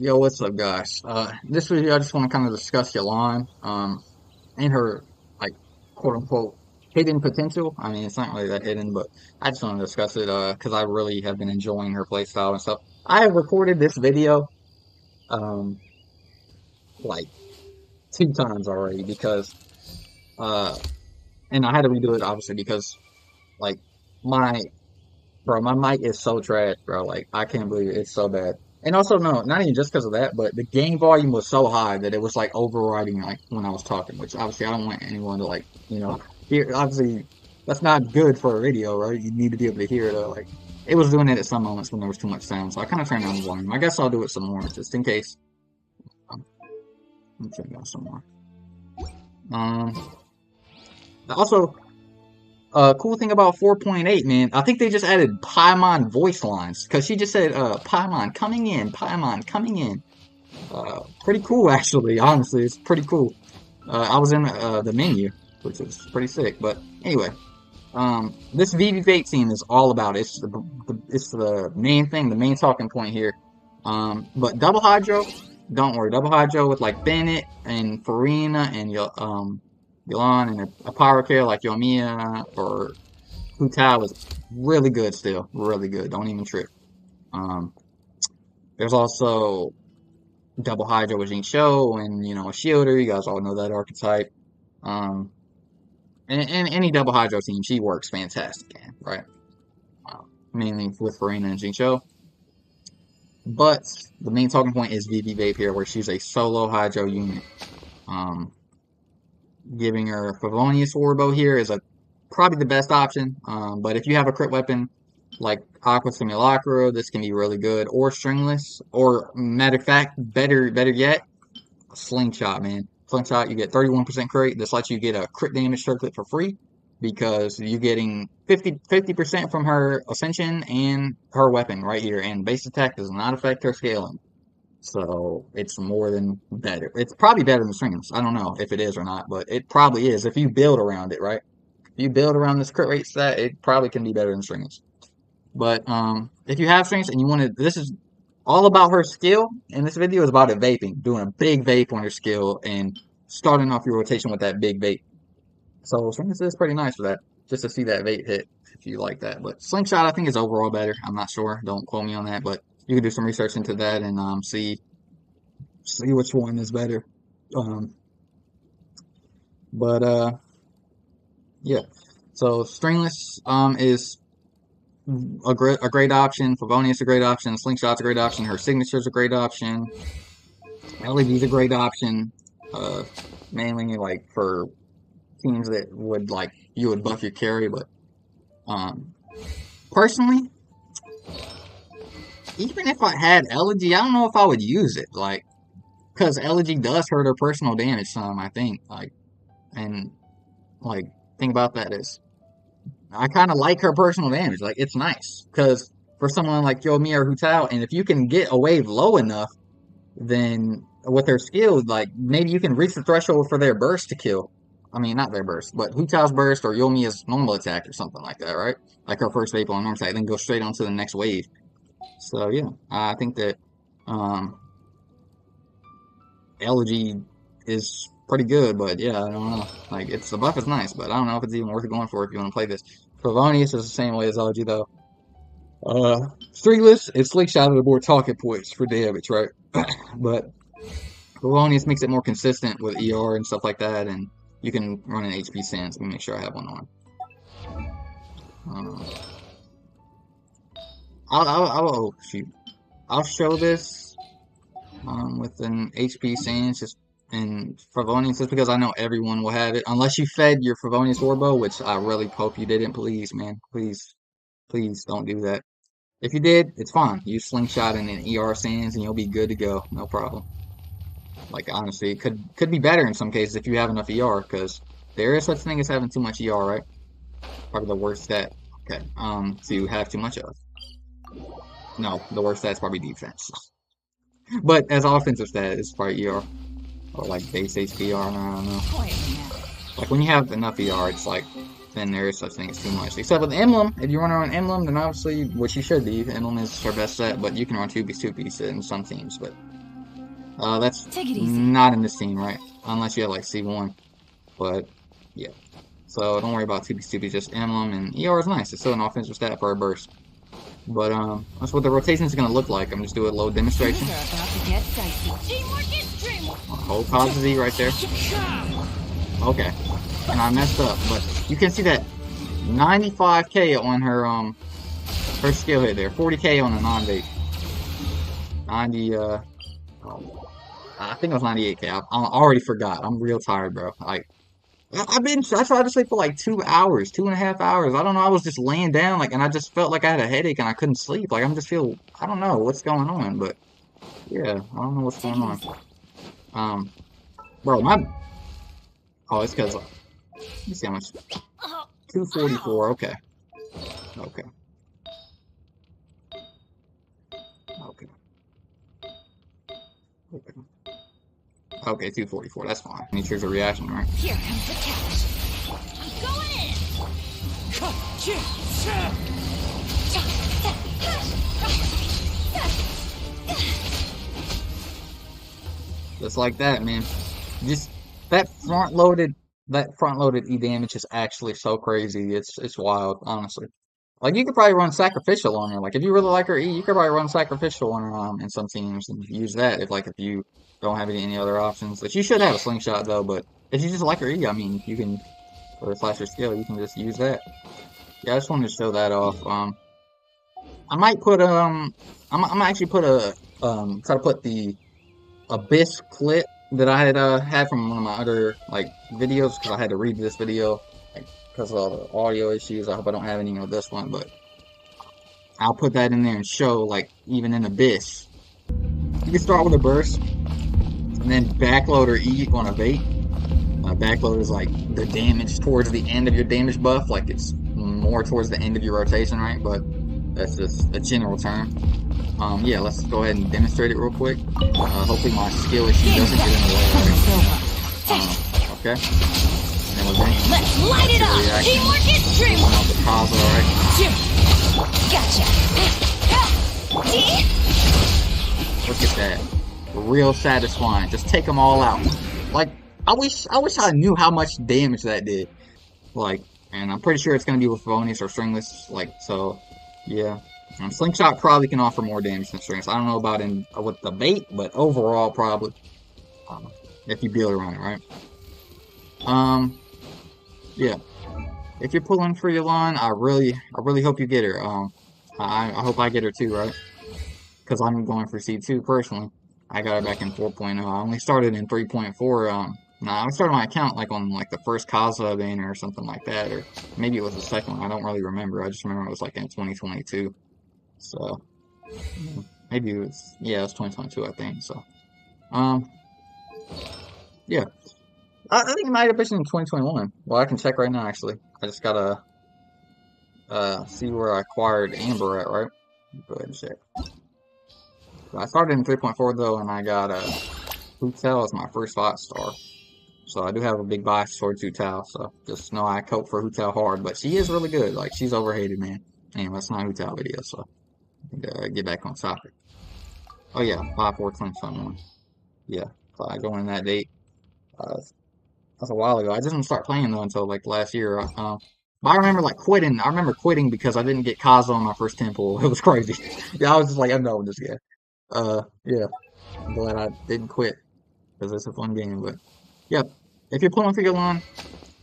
Yo, what's up, guys? This video I just want to kind of discuss Yelan, and her like quote unquote hidden potential. I mean, it's not really that hidden, but I just want to discuss it because I really have been enjoying her playstyle and stuff. I have recorded this video um like 2 times already because uh and I had to redo it obviously because like my my mic is so trash, bro. Like, I can't believe it. It's so bad. And also, no, not even just because of that, but the gain volume was so high that it was like overriding like when I was talking, which obviously I don't want anyone to like, hear. Obviously, that's not good for a video, right? You need to be able to hear it. Like, it was doing it at some moments when there was too much sound, so I kind of turned down the volume. I guess I'll do it some more just in case. Um, Let me turn it down some more. Um, Also, cool thing about 4.8, man, I think they just added Paimon voice lines because she just said, Paimon coming in, Paimon coming in. Pretty cool, actually. Honestly, it's pretty cool. I was in the menu, which is pretty sick. But anyway, this VV Vape scene is all about it. It's the main thing, the main talking point here. But double hydro, don't worry, double hydro with like Bennett and Farina and Yelan and a power carrier like Yomiya or Hutao is really good still, really good. Don't even trip. Um, there's also double hydro with Show and a shielder. You guys all know that archetype. Um, and any double hydro team, she works fantastic, right? Mainly with Farina and Show. But the main talking point is VV Vape here, where she's a solo hydro unit. Um, Giving her Favonius Orbo here is probably the best option. But if you have a crit weapon like Aqua Simulacra, this can be really good. Or Stringless, or matter of fact, better yet, Slingshot, man. Slingshot, you get 31% crit. This lets you get a crit damage circlet for free because you're getting 50% from her Ascension and her weapon right here. And base attack does not affect her scaling. So it's more than better. It's probably better than Strings. I don't know if it is or not, but it probably is if you build around it, right? If you build around this crit rate stat, it probably can be better than Strings. But if you have Strings and you want to, this is all about her skill. And this video is about it vaping, doing a big vape on your skill and starting off your rotation with that big vape. So Strings is pretty nice for that, just to see that vape hit if you like that. But Slingshot, I think, is overall better. I'm not sure. Don't quote me on that, but you can do some research into that and see which one is better. Um, but yeah. So Stringless is a great option. Favonius a great option. Slingshot's a great option. Her signature's a great option. LED's a great option. Uh, Mainly like for teams that would like you would buff your carry, but um, personally, even if I had Elegy, I don't know if I would use it. Like, because Elegy does hurt her personal damage some, I think. Like, and like, thing about that is, I kind of like her personal damage. Like, it's nice because for someone like Yomi or Hutao, and if you can get a wave low enough, then with their skills, like maybe you can reach the threshold for their burst to kill. I mean, not their burst, but Hutao's burst or Yomiya's normal attack or something like that, right? Like her first vape on normal attack, then go straight on to the next wave. So yeah, I think that um, Elegy is pretty good, but yeah, I don't know. Like, the buff is nice, but I don't know if it's even worth going for if you want to play this. Favonius is the same way as Elegy though. Stringless, it's Slingshot the more talking points for damage, right? But Favonius makes it more consistent with ER and stuff like that, and you can run an HP Sands. Let me make sure I have one on. Uh, oh, shoot. I'll show this with an HP Sands just and Favonius just because I know everyone will have it. Unless you fed your Favonius Orbo, which I really hope you didn't. Please, man. Please, please don't do that. If you did, it's fine. Use Slingshot and an ER Sands and you'll be good to go. No problem. Like, honestly, it could be better in some cases if you have enough ER, because there is such thing as having too much ER, right? Probably the worst stat. Okay, to have too much of. No, the worst stat's probably defense. But as offensive stat, it's probably ER. Or like base HPR, I don't know. Like when you have enough ER, it's like, then there is such thing as too much. Except with Emblem, if you run around Emblem, then obviously, which you should be, Emblem is her best set, but you can run 2-piece in some teams, but That's Take it easy. not in this team, right? Unless you have like C1. But yeah. So don't worry about 2B2B, just emblem, and ER is nice. It's still an offensive stat for a burst. But that's what the rotation is gonna look like. I'm just doing a little demonstration. Things are about to get dicey. Hold pause Z right there. Okay. And I messed up, but you can see that 95k on her skill hit there. 40k on a non-vape. 90 I think it was 98k. I already forgot. I'm real tired, bro. Like I tried to sleep for like 2 hours, 2.5 hours. I don't know. I was just laying down, like, and I just felt like I had a headache and I couldn't sleep. Like, I don't know what's going on, but yeah, I don't know what's going on. Bro, it's because, let me see how much. 244. Okay. Okay. Okay. Okay. Okay, 244. That's fine. He triggers a reaction, right? Here comes the catch. I'm going in. Just like that, man. Just that front-loaded E damage is actually so crazy. It's wild, honestly. Like you could probably run sacrificial on her. Like if you really like her E, you could probably run sacrificial on her in some teams and use that if you don't have any other options. But you should have a slingshot though. But if you just like her E, I mean, you can for a slasher skill, you can just use that. Yeah, I just wanted to show that off. I might put I'm actually put try to put the Abyss clip that I had from one of my other like videos because I had to read this video because of all the audio issues. I hope I don't have any with this one, but I'll put that in there and show like even in Abyss. You can start with a burst and then backload or E on a Vape. Backload is like the damage towards the end of your damage buff, like it's more towards the end of your rotation, right? But that's just a general term. Yeah, let's go ahead and demonstrate it real quick. Hopefully my skill issue doesn't get in the way. Right? Okay. And then Let's light it up! Teamwork is dreamwork! Off the Kaza, right? Gotcha! Look at that. Real satisfying. Just take them all out. Like, I wish I knew how much damage that did. Like, and I'm pretty sure it's gonna be with bonus or stringless. Like, so, yeah. Slingshot probably can offer more damage than strings. I don't know about with the bait, but overall probably if you build around it, right? Yeah. If you're pulling for Yelan, I really hope you get her. I hope I get her too, right? Because I'm going for C2 personally. I got her back in 4.0. I only started in 3.4. I started my account like on like the first Kaza banner or something like that, or maybe it was the second one. I don't really remember. I just remember it was like in 2022. So maybe it was, yeah, it was 2022, I think. So yeah, I think it might have been in 2021. Well, I can check right now actually. I just gotta see where I acquired Amber at, right? Go ahead and check. I started in 3.4 though, and I got Hutel as my first 5-star. So I do have a big bias towards Hutel, so just know I cope for Hutel hard, but she is really good. Like, she's overhated, man. Anyway, that's not a Hutel video, so get back on topic. Oh yeah, 5/4/2021. Yeah, so I go in that date. That's a while ago. I didn't start playing though until like last year. But I remember like quitting. I remember quitting because I didn't get Kaza on my first temple. It was crazy. Yeah, I was just like, I'm done with this game. Yeah, I'm glad I didn't quit because it's a fun game. But yeah, if you're pulling for Yelan,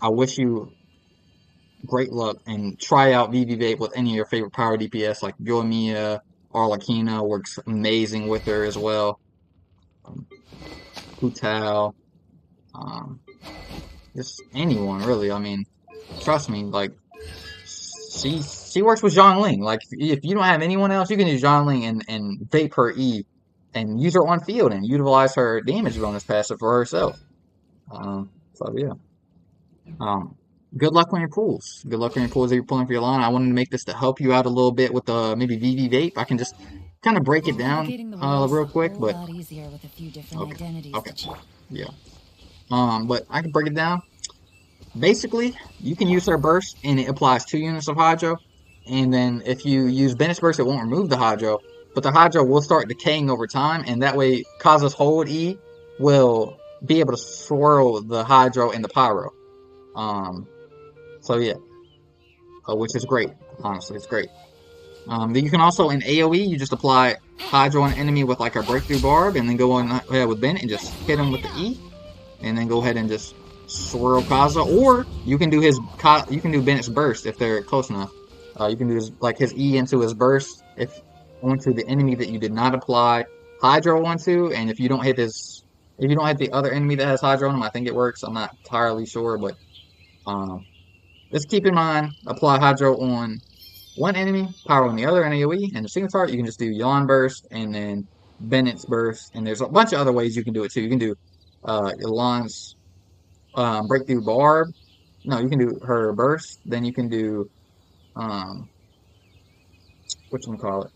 I wish you great luck and try out VV Vape with any of your favorite power DPS like Yoimiya, Arlequina works amazing with her as well. Hutao, just anyone really. I mean, trust me, like she works with Zhongling. Like if you don't have anyone else, you can use Zhongling and vape her E and use her on field and utilize her damage bonus passive for herself. So yeah. Good luck on your pulls. Good luck on your pulls that you're pulling for your line. I wanted to make this to help you out a little bit with maybe VV Vape. I can just kind of break it down real quick, but okay. Yeah. But I can break it down. Basically, you can use her burst, and it applies 2 units of hydro. And then if you use Bennett's burst, it won't remove the hydro, but the Hydro will start decaying over time, and that way Kaza's hold E will be able to swirl the Hydro and the Pyro. So yeah, which is great. Honestly, it's great. Then you can also in AoE you just apply Hydro on an enemy with like a breakthrough barb, and then go on ahead with Bennett and just hit him with the E, and then go ahead and just swirl Kaza. Or you can do Bennett's burst if they're close enough. You can do his E into his burst if onto the enemy that you did not apply Hydro onto, and if you don't hit the other enemy that has Hydro on him, I think it works. I'm not entirely sure, but just keep in mind, apply Hydro on one enemy, Pyro on the other in AoE, and the single target you can just do Yelan burst and then Bennett's burst, and there's a bunch of other ways you can do it too. You can do Yelan's breakthrough barb. No, you can do her burst. Then you can do whatchamacallit,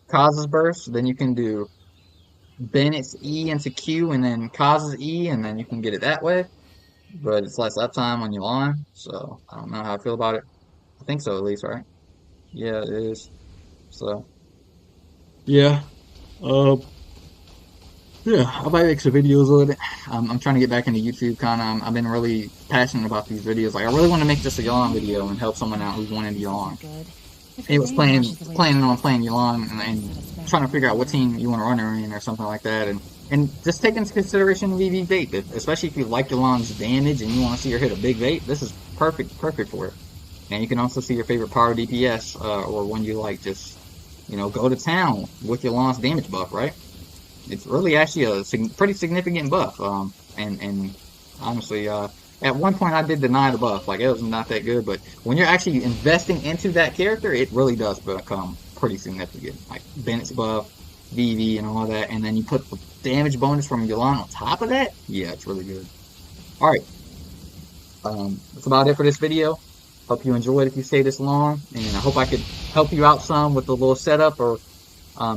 Kaza's burst. Then you can do Bennett's E into Q and then Kaza's E, and then you can get it that way. But it's less uptime on Yelan, so I don't know how I feel about it. I think so, at least, right? Yeah, it is. So yeah, yeah, I might make some videos with it. I'm trying to get back into YouTube kind of. I've been really passionate about these videos. Like, I really want to make just a Yelan video and help someone out who's wanting Yelan. He was planning on playing Yelan and trying to figure out what team you want to run her in or something like that. And just take into consideration VV Vape, especially if you like Yelan's damage and you want to see her hit a big Vape. This is perfect for it. And you can also see your favorite power DPS or one you like. Just, go to town with Yelan's damage buff, right? It's really actually a pretty significant buff. And honestly, at one point I did deny the buff. Like, it was not that good. But when you're actually investing into that character, it really does become pretty significant. Like Bennett's buff, VV, and all that. And then you put the damage bonus from Yelan on top of that. Yeah, it's really good. Alright. That's about it for this video. Hope you enjoyed if you stayed this long. And I hope I could help you out some with a little setup or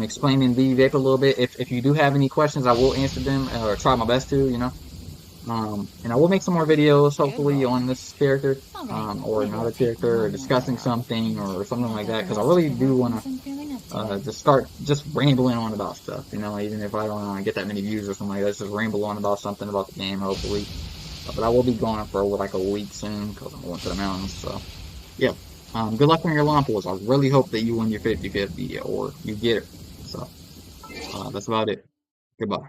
explaining the Vape a little bit. If you do have any questions, I will answer them or try my best to, and I will make some more videos hopefully on this character or another character, or discussing something or something like that, because I really do want to just start just rambling on about stuff, even if I don't get that many views or something like that, just ramble on about something about the game hopefully. But I will be gone for like a week soon because I'm going to the mountains. So yeah, good luck on your lawn pulls. I really hope that you win your 50-50 or you get it. So that's about it. Goodbye.